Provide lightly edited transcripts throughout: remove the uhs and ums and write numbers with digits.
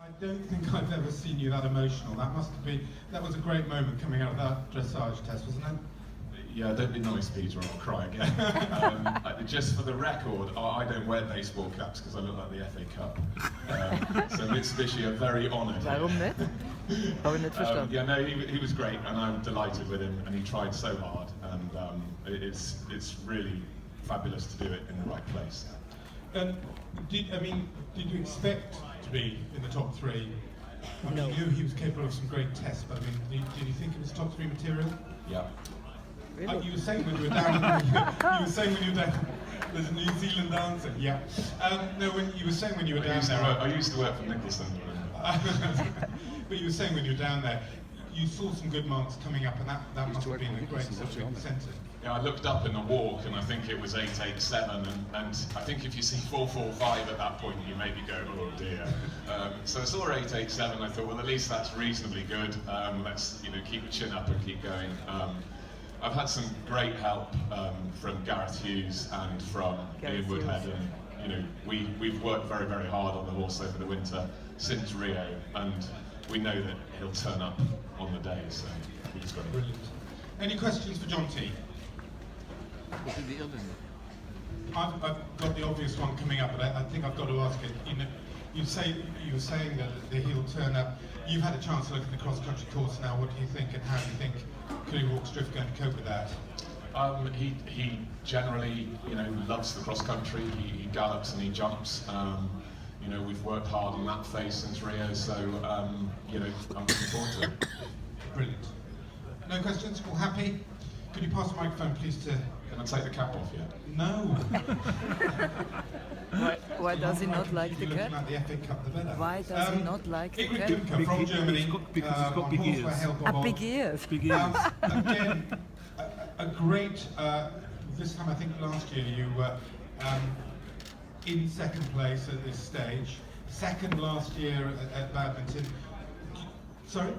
I don't think I've ever seen you that emotional. That was a great moment coming out of that dressage test, wasn't it? Yeah, don't be nice, Peter, or I'll cry again. Just for the record, I don't wear baseball caps because I look like the FA Cup. So Mitsubishi are very honoured. Warum nicht? Habe ich nicht verstanden. Yeah, no, he was great, and I'm delighted with him, and he tried so hard, and it's really fabulous to do it in the right place. Did you expect to be in the top three? I mean, No. you knew he was capable of some great tests, but I mean, did you think it was top three material? Yeah. Really? You were saying when you were down. You were saying when you were down. There's a New Zealand answer. Yeah. No, when you were saying when you were down there. I used to work for Nicholson. But you were saying when you were down there, you saw some good marks coming up, and that must have been a great sort of incentive. Yeah, I looked up in the walk, and I think it was 887, and I think if you see 445 at that point, you maybe go, oh dear. So I saw 887. I thought, well, at least that's reasonably good. Let's keep the chin up and keep going. I've had some great help from Gareth Hughes and from Ian Woodhead, and we've worked very, very hard on the horse over the winter since Rio, and we know that he'll turn up on the day, so he's got it. Brilliant. Any questions for Jonty? I've got the obvious one coming up, but I think I've got to ask it. You were saying that he'll turn up. You've had a chance to look at the cross-country course now. What do you think, and how do you think Cullyhawk's Drift going to cope with that? He generally, loves the cross-country. He gallops and he jumps. We've worked hard on that phase since Rio, so I'm looking forward to it. Brilliant. No questions? All happy? Could you pass the microphone, please, to... Can I take the cap off yet? No. Why does he not like the cap? Like the FA Cup, the better. Why does he not like the Ingrid cap? Klimke from Germany. Because it's got big ears. Big ears. Big ears. Again, a great. This time, I think last year you were in second place at this stage. Second last year at Badminton. Sorry?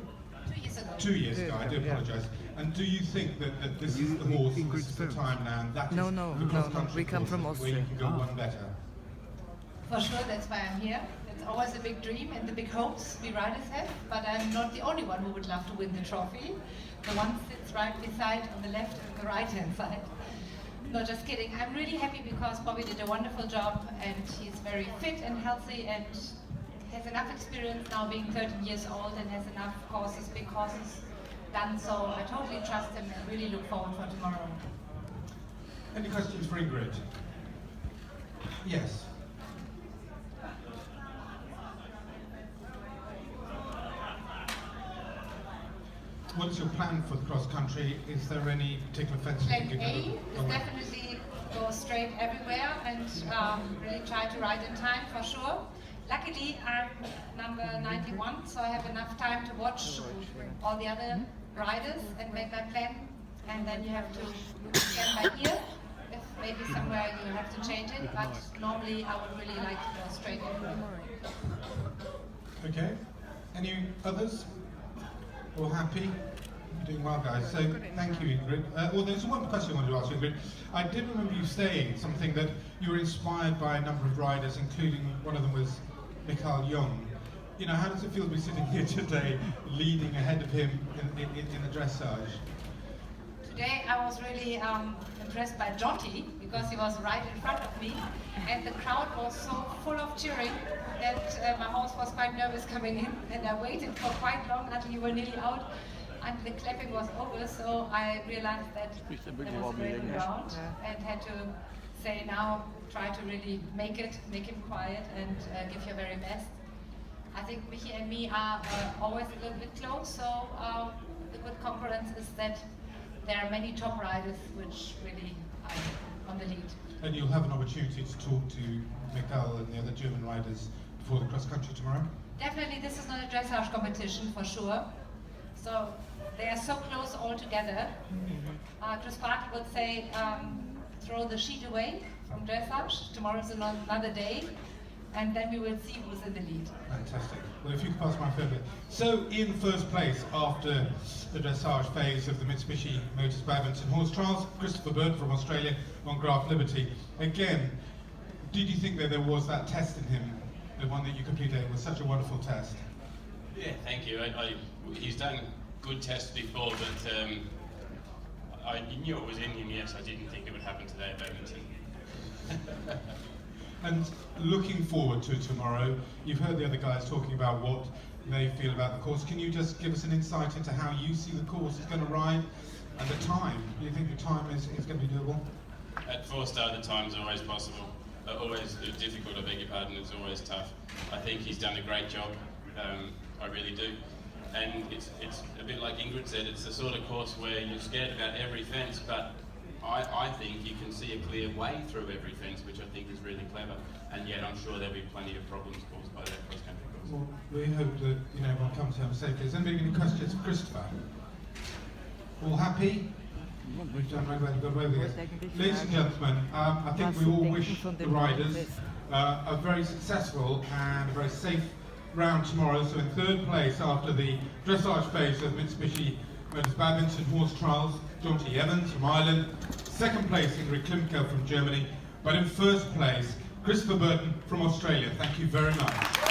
2 years ago. 2 years ago, I do apologise. And do you think that this is the horse, this is the time now, and that is No, the cross-country we come course from where Austria. you can go one better? For sure, that's why I'm here. It's always a big dream and the big hopes we riders have, but I'm not the only one who would love to win the trophy. The one sits right beside on the left and the right-hand side. No, just kidding. I'm really happy because Bobby did a wonderful job, and he's very fit and healthy and has enough experience now being 13 years old and has enough courses, big courses done, so I totally trust him and really look forward for tomorrow. Any questions for Ingrid? Yes. What's your plan for the cross country? Is there any particular fence? Plan A is definitely go straight everywhere and really try to ride in time for sure. Luckily, I'm number 91, so I have enough time to watch all the other riders and make my plan. And then you have to get my ear if maybe somewhere you have to change it. But normally, I would really like to go straight in. Okay. Any others? All happy? You're doing well, guys. So thank you, Ingrid. Well, there's one question I wanted to ask you, Ingrid. I did remember you saying something that you were inspired by a number of riders, including one of them was Mikael Young. How does it feel to be sitting here today, leading ahead of him in the dressage? Today I was really impressed by Jonty because he was right in front of me, and the crowd was so full of cheering that my horse was quite nervous coming in, and I waited for quite long until you were nearly out, until the clapping was over. So I realized that there was a great ground and had to say now try to really make him quiet and give your very best. I think Michi and me are always a little bit close, so the good concurrence is that there are many top riders which really are on the lead. And you'll have an opportunity to talk to Mikael and the other German riders before the cross country tomorrow? Definitely, this is not a dressage competition for sure. So they are so close all together. Chris Barkley would say, throw the sheet away from dressage. Tomorrow is another day, and then we will see who's in the lead. Fantastic. Well, if you could pass my favourite. So, in first place after the dressage phase of the Mitsubishi Motors Badminton Horse Trials, Christopher Burton from Australia on Graph Liberty. Again, did you think that there was that test in him the one that you completed. It was such a wonderful test. Yeah, thank you. He's done good tests before, but I knew it was in him, yes. I didn't think it would happen today at Badminton. And looking forward to tomorrow, you've heard the other guys talking about what they feel about the course. Can you just give us an insight into how you see the course is going to ride and the time? Do you think the time is going to be doable? At 4-star, the time's always possible. Always difficult, I beg your pardon, it's always tough. I think he's done a great job, I really do. And it's a bit like Ingrid said, it's the sort of course where you're scared about every fence, but I think you can see a clear way through every fence, which I think is really clever. And yet I'm sure there'll be plenty of problems caused by that cross-country course. Well, we hope that everyone comes home safely. Has anybody got any questions for Christopher? All happy? We've done very well, got away with it. Ladies and gentlemen, I think we all wish the riders a very successful and very safe round tomorrow. So in third place after the dressage phase of Mitsubishi Motors Badminton Horse Trials, Jonty Evans from Ireland. Second place, Ingrid Klimke from Germany. But in first place, Christopher Burton from Australia. Thank you very much.